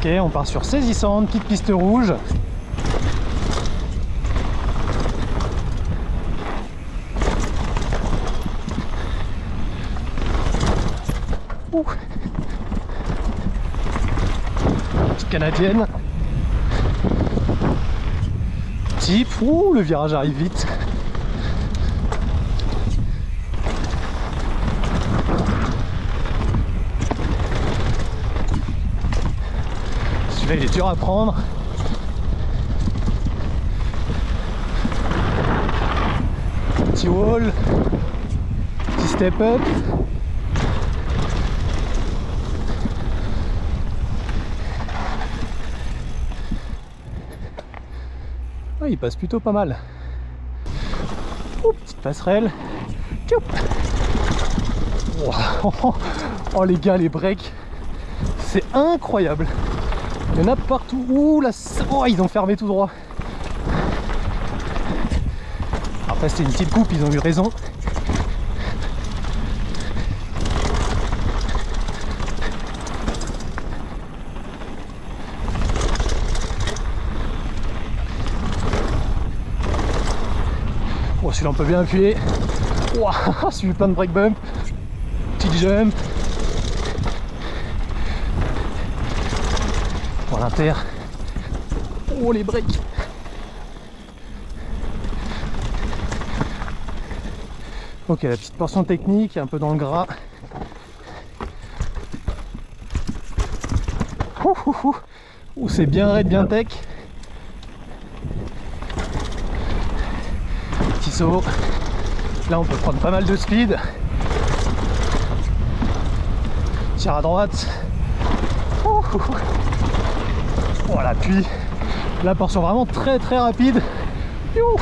Ok, on part sur saisissante, petite piste rouge. Ouh. Petite canadienne. Type, ouh, le virage arrive vite. Celui-là il est dur à prendre. Petit wall, petit step up. Ouais, il passe plutôt pas mal. Oh, petite passerelle. Oh les gars, les breaks, c'est incroyable. Il y en a partout. Ouh là, oh, ils ont fermé tout droit. Après c'était une petite coupe, ils ont eu raison. Oh, celui-là on peut bien appuyer. Wow, celui plein de break bump. Petit jump. Pour l'inter. Oh les breaks. Ok, la petite portion technique, un peu dans le gras. Ouh, c'est bien raide, bien tech. Petit saut. Là on peut prendre pas mal de speed. Tire à droite. Oh l'appui. La portion vraiment très très rapide. Youh.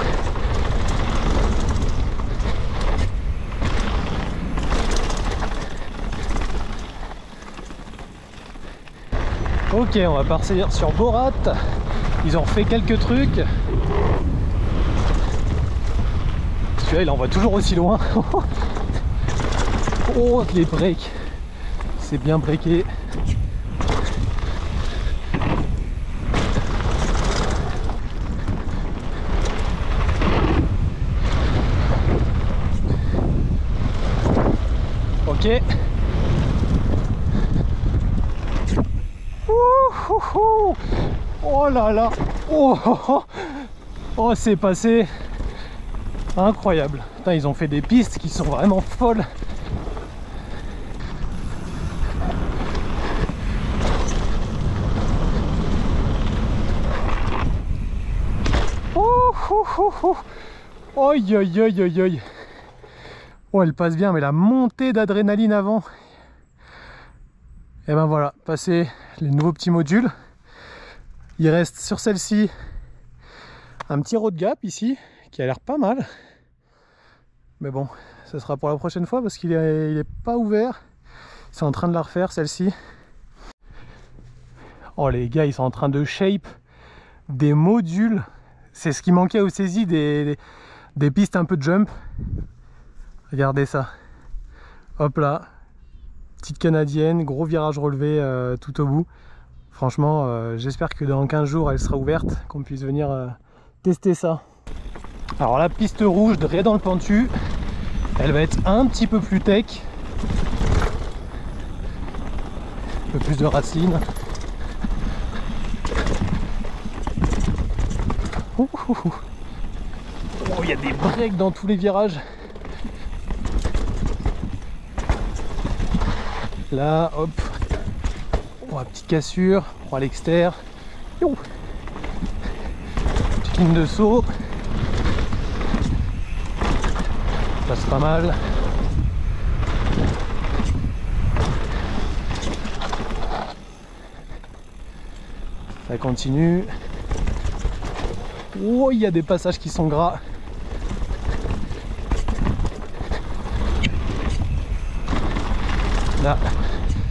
Ok, on va partir sur Borat. Ils ont fait quelques trucs. Celui-là il envoie toujours aussi loin. Oh les breaks. C'est bien breaké. Ok. Oh là là. Oh c'est passé. Incroyable. Putain, ils ont fait des pistes qui sont vraiment folles. Aïe aïe aïe aïe aïe. Oh elle passe bien, mais la montée d'adrénaline avant. Et ben voilà, passer les nouveaux petits modules. Il reste sur celle-ci un petit road gap ici qui a l'air pas mal. Mais bon, ce sera pour la prochaine fois parce qu'il est pas ouvert. Ils sont en train de la refaire celle-ci. Oh les gars, ils sont en train de shape des modules. C'est ce qui manquait au saisie, des pistes un peu de jump. Regardez ça. Hop là. Petite canadienne, gros virage relevé tout au bout. Franchement, j'espère que dans 15 jours elle sera ouverte, qu'on puisse venir tester ça. Alors la piste rouge de Ré dans le Pentu, elle va être un petit peu plus tech. Un peu plus de racines. Oh, il y a des breaks dans tous les virages. Là, hop. Oh, la petite cassure. Oh, à l'extérieur. Petite ligne de saut. Ça passe pas mal. Ça continue. Oh, il y a des passages qui sont gras. Là,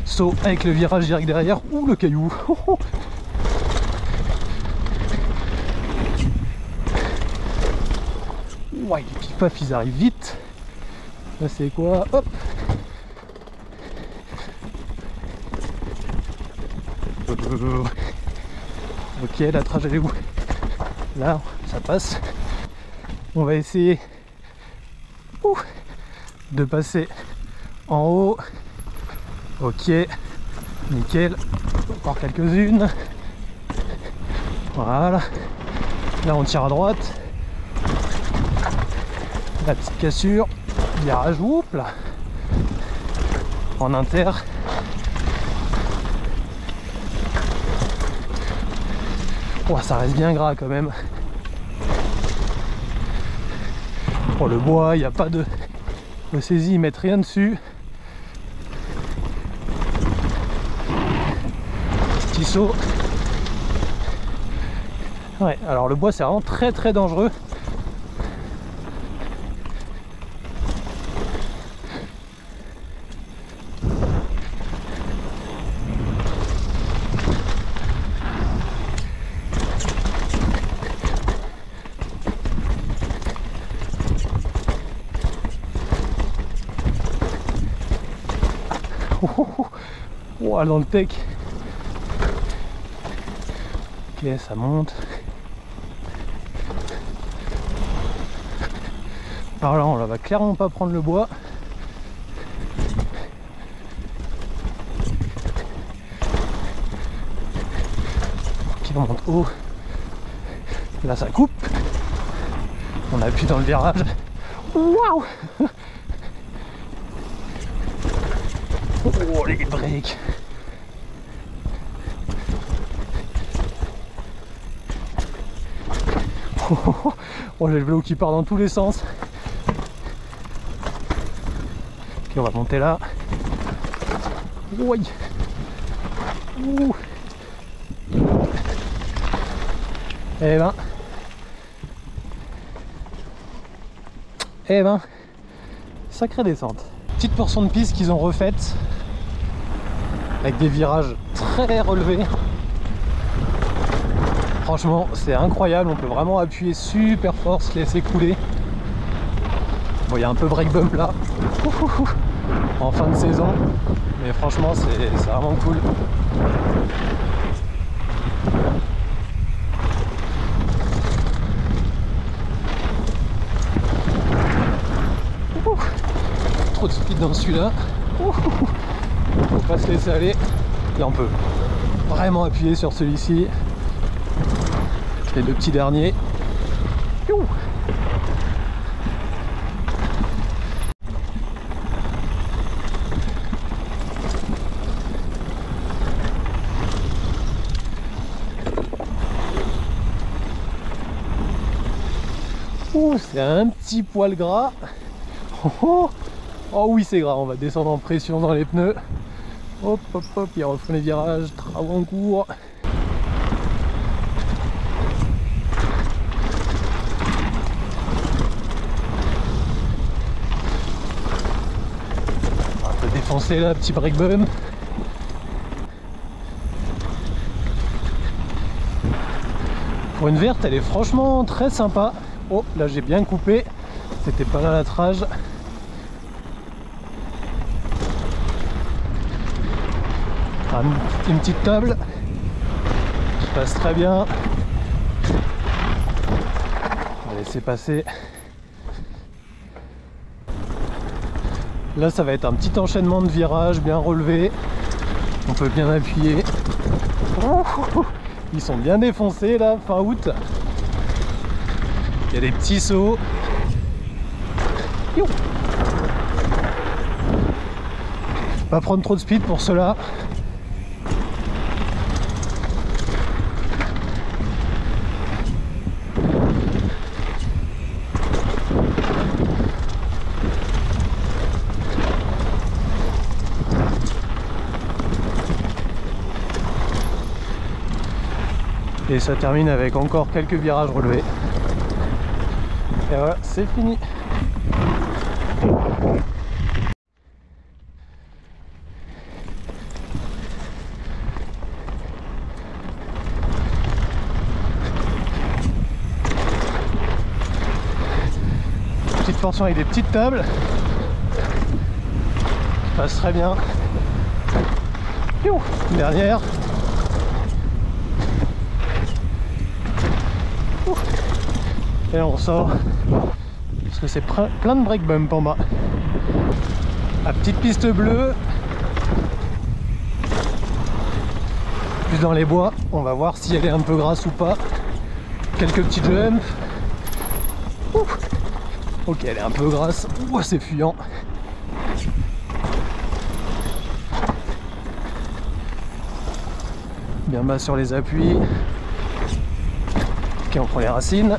saut avec le virage direct derrière. Ouh, le caillou. Ouais, les pif-paf, ils arrivent vite. Là, c'est quoi? Hop. Ok, la trage elle est où? Là, ça passe. On va essayer de passer en haut. Ok, nickel. Encore quelques-unes. Voilà. Là on tire à droite. La petite cassure. Virage, oups là. En inter. Oh, ça reste bien gras quand même. Oh, le bois, il n'y a pas de saisie, ils mettent rien dessus. Petit saut. Ouais, alors le bois c'est vraiment très dangereux. Oh, dans le tech. Ok, ça monte. Alors là, on va clairement pas prendre le bois. Ok, on monte haut. Là, ça coupe. On appuie dans le virage. Waouh! Oh, les breaks. Oh, j'ai le vélo qui part dans tous les sens. Ok, on va monter là. Oui. Ouh. Eh ben, sacrée descente. Petite portion de piste qu'ils ont refaite avec des virages très relevés. Franchement, c'est incroyable, on peut vraiment appuyer super fort, se laisser couler. Bon, il y a un peu break bump là, en fin de saison, mais franchement, c'est vraiment cool. Trop de speed dans celui-là. Faut pas se laisser aller. Là, on peut vraiment appuyer sur celui-ci. Les deux petits derniers. Ouh, c'est un petit poil gras. Oh oui, c'est gras. On va descendre en pression dans les pneus. Hop hop hop, ils refont les virages, travaux en cours. On peut défoncer là, petit break bump. Pour une verte, elle est franchement très sympa. Oh, là j'ai bien coupé. C'était pas là la trage. Une petite table. Je passe très bien. On va laisser passer. Là ça va être un petit enchaînement de virages bien relevé. On peut bien appuyer. Ils sont bien défoncés là, fin août. Il y a des petits sauts. Pas prendre trop de speed pour cela. Et ça termine avec encore quelques virages relevés. Et voilà, c'est fini. Petite portion avec des petites tables. Ça passe très bien. Une dernière. Et là on sort, parce que c'est plein de break bump en bas. La petite piste bleue. Plus dans les bois, on va voir si elle est un peu grasse ou pas. Quelques petits jumps. Ouf. Ok, elle est un peu grasse. Ouh, c'est fuyant. Bien bas sur les appuis. Ok, on prend les racines.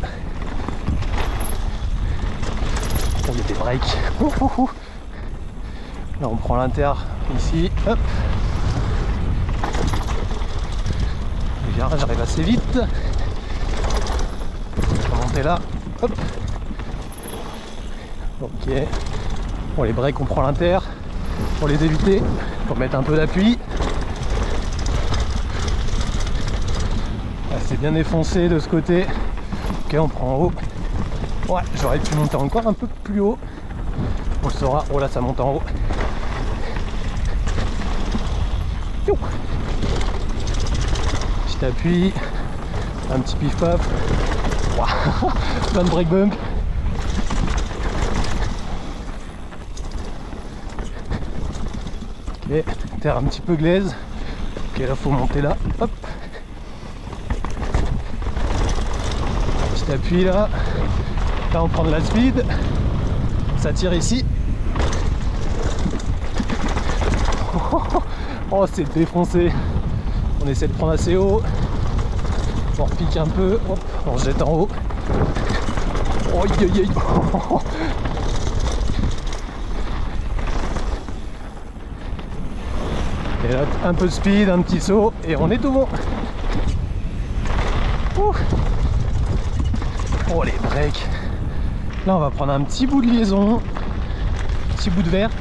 On met des breaks. Là, on prend l'inter ici. Hop. Le virage arrive assez vite. On va monter là. Hop. Ok. Pour les breaks, on prend l'inter. Pour les éviter, pour mettre un peu d'appui. C'est bien défoncé de ce côté. Ok, on prend en haut. Ouais, j'aurais pu monter encore un peu plus haut. On le saura. Oh là, ça monte en haut. Yo. Petit appui. Un petit pif paf. Wow. Plein de break bump. Ok, terre un petit peu glaise. Ok, là faut monter là. Hop. Petit appui là. Là on prend de la speed. Ça tire ici. Oh, c'est défoncé. On essaie de prendre assez haut. On repique un peu. Hop, on se jette en haut. Oh, aïe aïe aïe. Et là, un peu de speed, un petit saut, et on est tout bon. Ouh. Oh, les breaks. Là, on va prendre un petit bout de liaison. Petit bout de verte.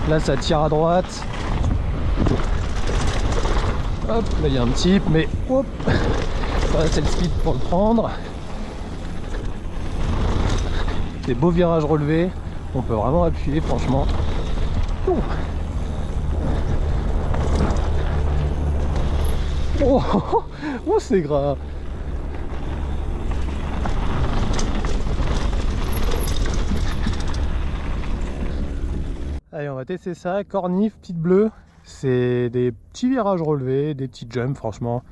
Là, ça tire à droite. Hop, là, il y a un petit, mais hop. Là, c'est le speed pour le prendre. Des beaux virages relevés. On peut vraiment appuyer, franchement. Ouh. Oh, oh, c'est gras. Allez, on va tester ça. Cornif, petite bleue. C'est des petits virages relevés, des petits jumps, franchement.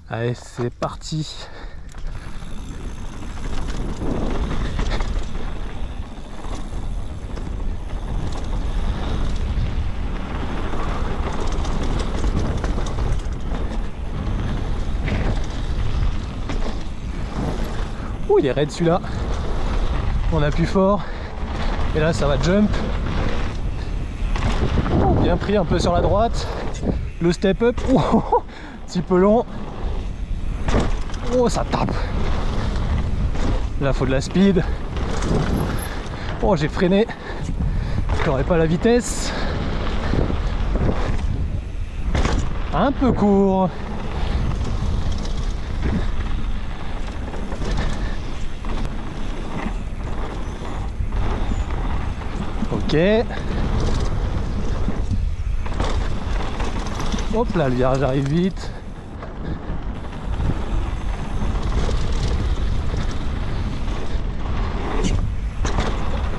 Allez, c'est parti. Ouh, il est raide celui-là. On appuie fort. Et là, ça va jump. Oh, bien pris un peu sur la droite. Le step up. Oh, petit peu long. Oh, ça tape. Là, faut de la speed. Oh, j'ai freiné. J'aurais pas la vitesse. Un peu court. Ok. Hop là, le virage arrive vite.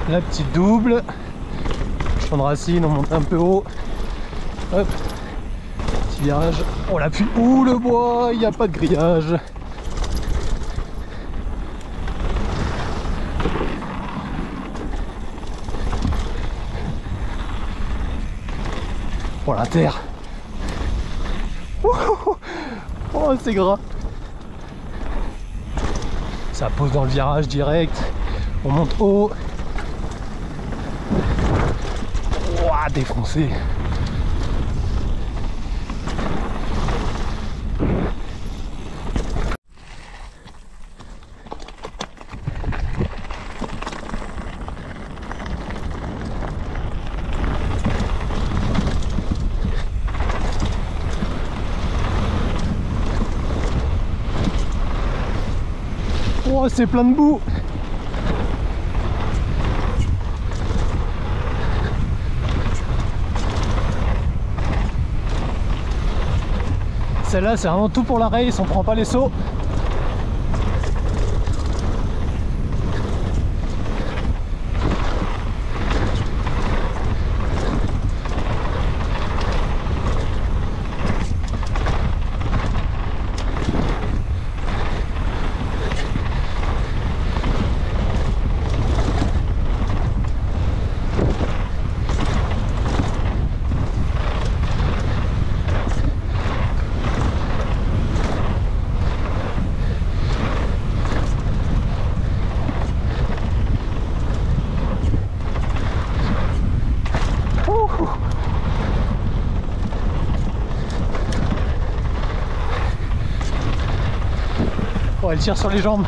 La petite double. Champ de racine, on monte un peu haut. Hop. Petit virage. Oh l'appui. Ouh le bois, il n'y a pas de grillage. Oh la terre. Oh c'est gras. Ça pose dans le virage direct. On monte haut. Ouah, défoncé. Oh, c'est plein de boue. Celle-là, c'est vraiment tout pour la race, on prend pas les sauts. elle tire sur les jambes.